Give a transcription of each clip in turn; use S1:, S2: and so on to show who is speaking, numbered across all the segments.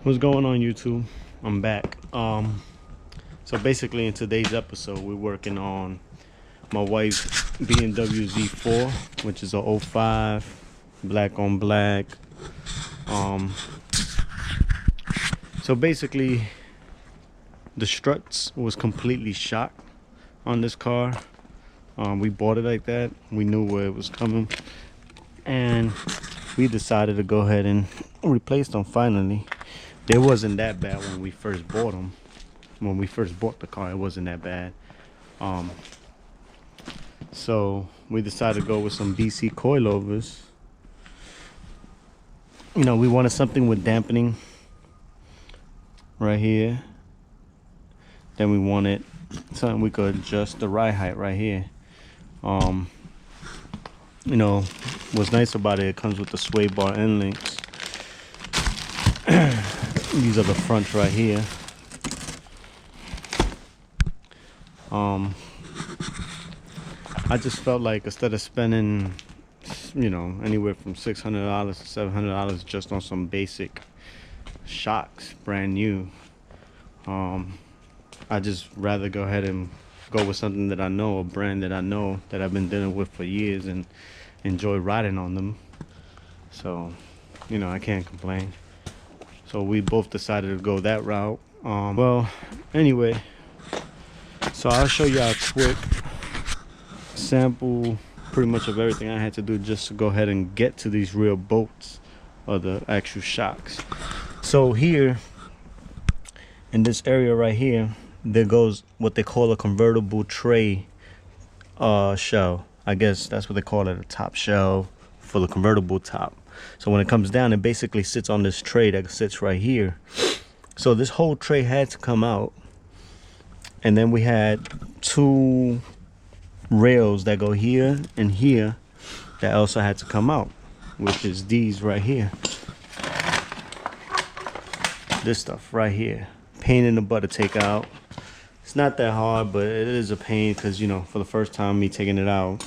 S1: What's going on, YouTube? I'm back. So basically in today's episode we're working on my wife's BMW Z4, which is a '05 black on black. So basically the struts was completely shot on this car. We bought it like that. We knew where it was coming, and we decided to go ahead and replace them finally. It wasn't that bad when we first bought them. When we first bought the car, it wasn't that bad. So we decided to go with some BC coilovers. You know, we wanted something with dampening right here. Then we wanted something we could adjust the ride height right here. You know, what's nice about it, it comes with the sway bar end links. These are the fronts right here. I just felt like instead of spending, you know, anywhere from $600 to $700 just on some basic shocks, brand new, I just rather go ahead and go with something that I know, a brand that I know, that I've been dealing with for years and enjoy riding on them. So, you know, I can't complain. So we both decided to go that route. Well, anyway, so I'll show you a quick sample pretty much of everything I had to do just to go ahead and get to these real bolts or the actual shocks. So here in this area right here, there goes what they call a convertible tray shell. I guess that's what they call it, a top shell for the convertible top. So when it comes down, it basically sits on this tray that sits right here. So this whole tray had to come out, and then we had two rails that go here and here that also had to come out, which is these right here. This stuff right here, pain in the butt to take out. It's not that hard, but it is a pain because, you know, for the first time me taking it out,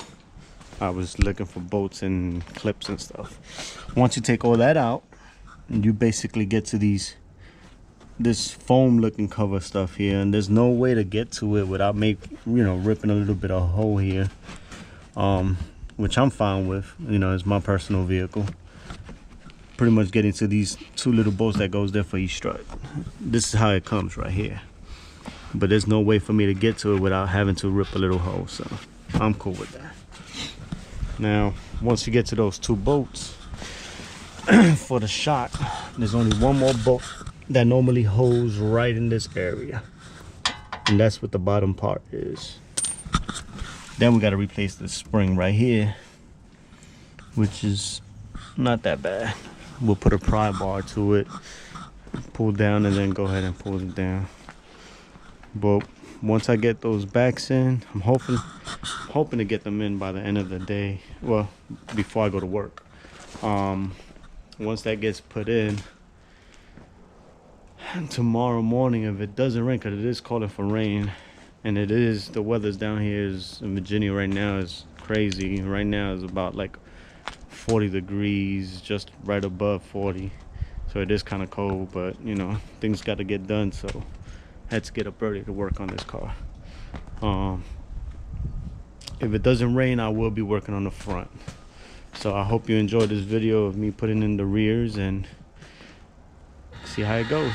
S1: I was looking for bolts and clips and stuff. Once you take all that out, you basically get to this foam looking cover stuff here, and there's no way to get to it without ripping a little bit of a hole here, which I'm fine with. You know, it's my personal vehicle. Pretty much getting to these two little bolts that goes there for each strut. This is how it comes right here, but there's no way for me to get to it without having to rip a little hole, so I'm cool with that. Now once you get to those two bolts for the shock, there's only one more bolt that normally holds right in this area, and that's what the bottom part is. Then we got to replace the spring right here, which is not that bad. We'll put a pry bar to it, pull down, and then go ahead and pull it down. But once I get those backs in, I'm hoping to get them in by the end of the day, well, before I go to work. Once that gets put in, tomorrow morning, if it doesn't rain, because it is calling for rain, and it is, the weather's down here in Virginia right now is crazy. Right now is about like 40 degrees, just right above 40, so it is kind of cold, but you know, things got to get done, so I had to get up early to work on this car. If it doesn't rain, I will be working on the front. So I hope you enjoyed this video of me putting in the rears and see how it goes.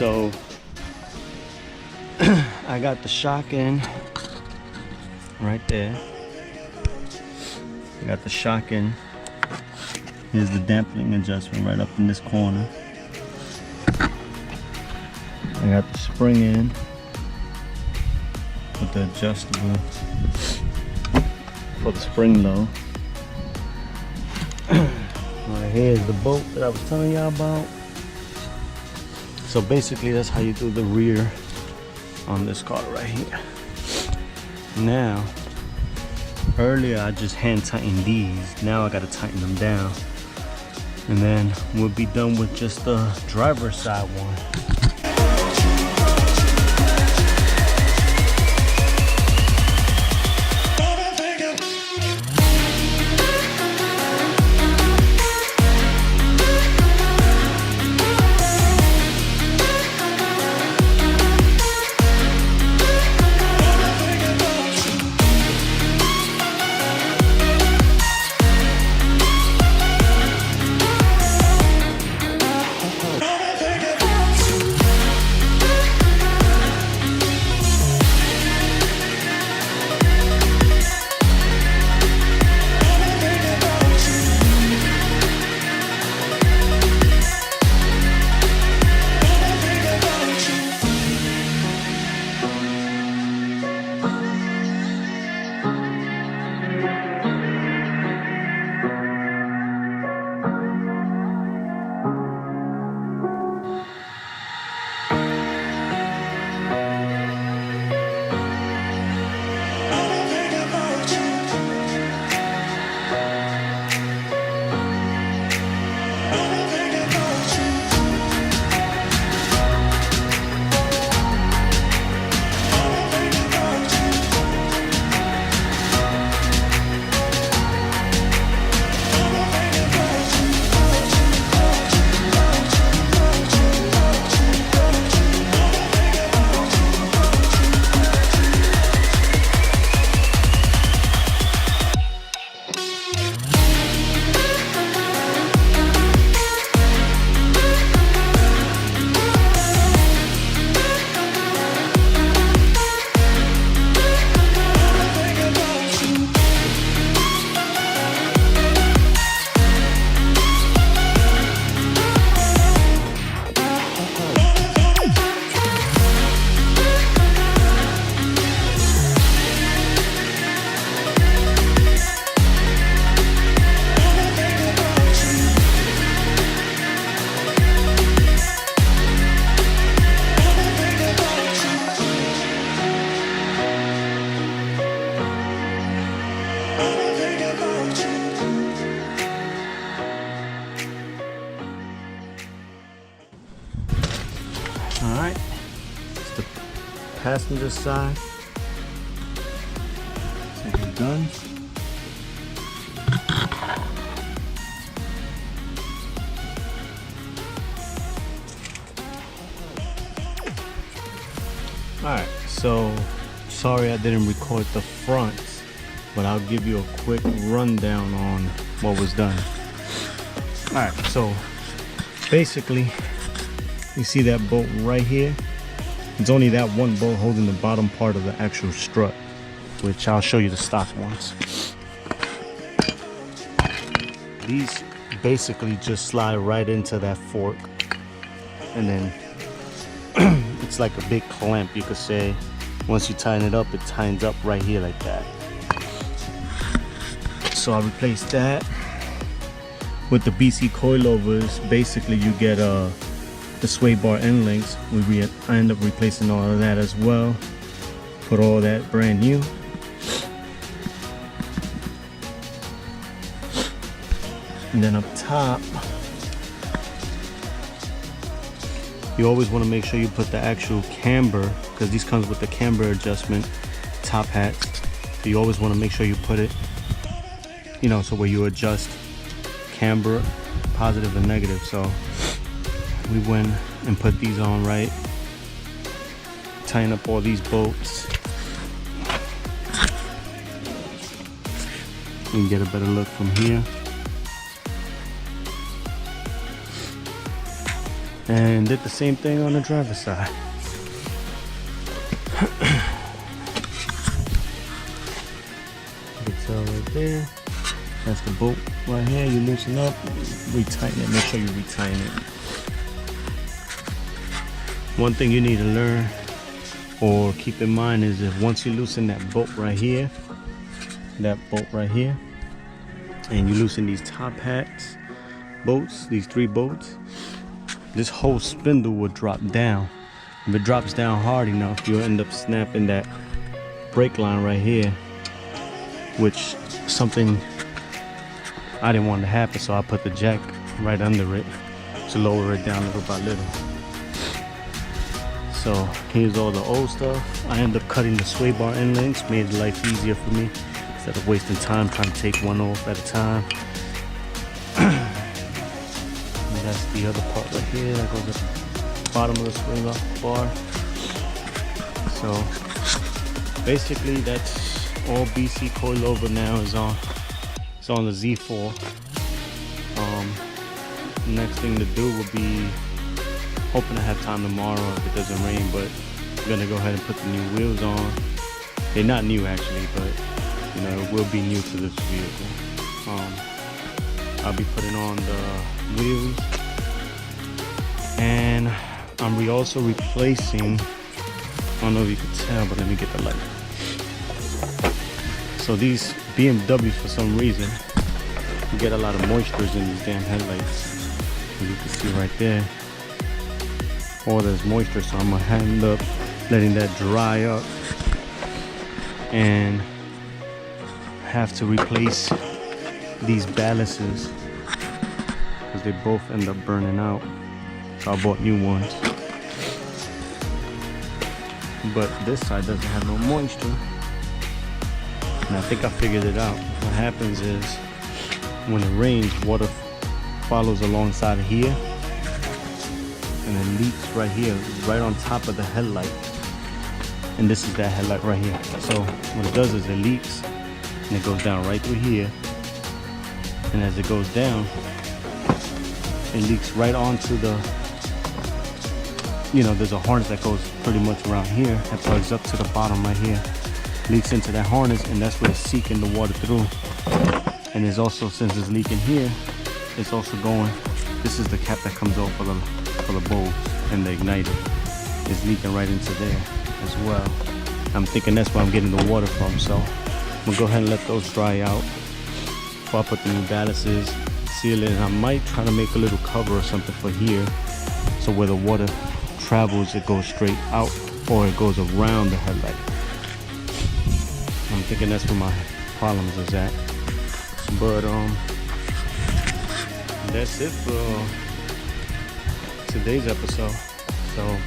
S1: So I got the shock in right there. I got the shock in. Here's the dampening adjustment right up in this corner. I got the spring in with the adjustable for the spring low. Right here is the bolt that I was telling y'all about. So basically that's how you do the rear on this car right here. Now, earlier I just hand tightened these. Now I gotta tighten them down. And then we'll be done with just the driver's side one. Alright, it's the passenger side. So you're done. Alright, so sorry I didn't record the front, but I'll give you a quick rundown on what was done. Alright, so basically you see that bolt right here? It's only that one bolt holding the bottom part of the actual strut, which I'll show you the stock ones. These basically just slide right into that fork, and then it's like a big clamp, you could say. Once you tighten it up, it tightens up right here like that. So I replaced that with the BC coilovers. Basically you get the sway bar end links. I end up replacing all of that as well. Put all that brand new. And then up top, you always want to make sure you put the actual camber, because these comes with the camber adjustment top hats. So you always want to make sure you put it, you know, so where you adjust camber positive and negative. So we went and put these on right, tying up all these bolts. You can get a better look from here. And did the same thing on the driver's side. You can tell right there. That's the bolt right here. You loosen up, retighten it. Make sure you retighten it. One thing you need to learn or keep in mind is if once you loosen that bolt right here, and you loosen these top hats bolts, these 3 bolts, this whole spindle will drop down. If it drops down hard enough, you'll end up snapping that brake line right here, which something I didn't want to happen, so I put the jack right under it to lower it down little by little. So here's all the old stuff. I ended up cutting the sway bar end links, made life easier for me instead of wasting time trying to take one off at a time. And that's the other part right here that goes at the bottom of the sway bar. So basically that's all BC coilover now is on. It's on the Z4. Next thing to do will be hoping to have time tomorrow if it doesn't rain, but I'm gonna go ahead and put the new wheels on. They're not new actually, but you know, it will be new to this vehicle. I'll be putting on the wheels, and I'm also replacing, I don't know if you can tell, but let me get the light. So these BMWs, for some reason, you get a lot of moisture in these damn headlights. As you can see right there, all there's moisture, so I'm gonna end up letting that dry up and have to replace these balances because they both end up burning out. So I bought new ones, but this side doesn't have no moisture. And I think I figured it out. What happens is when it rains, water follows alongside of here and it leaks right here, right on top of the headlight. And this is that headlight right here. So what it does is it leaks and it goes down right through here. And as it goes down, it leaks right onto the, you know, there's a harness that goes pretty much around here that plugs up to the bottom right here. Leaks into that harness, and that's where it's seeking the water through. And there's also, since it's leaking here, it's also going, this is the cap that comes off for the bulbs and the igniter. It's leaking right into there as well. I'm thinking that's where I'm getting the water from, so I'm gonna go ahead and let those dry out before I put the new balances, seal it, and I might try to make a little cover or something for here, so where the water travels, it goes straight out or it goes around the headlight. I'm thinking that's where my problems is at. But that's it for today's episode. So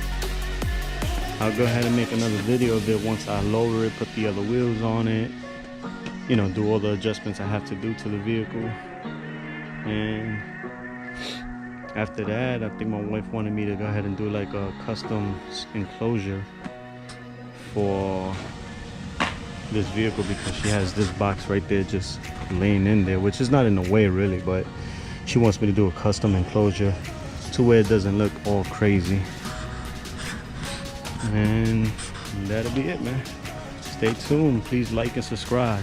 S1: I'll go ahead and make another video of it once I lower it, put the other wheels on it, you know, do all the adjustments I have to do to the vehicle. And after that, I think my wife wanted me to go ahead and do like a custom enclosure for this vehicle because she has this box right there just laying in there, which is not in the way really, but she wants me to do a custom enclosure to where it doesn't look all crazy. And that'll be it, man. Stay tuned. Please like and subscribe.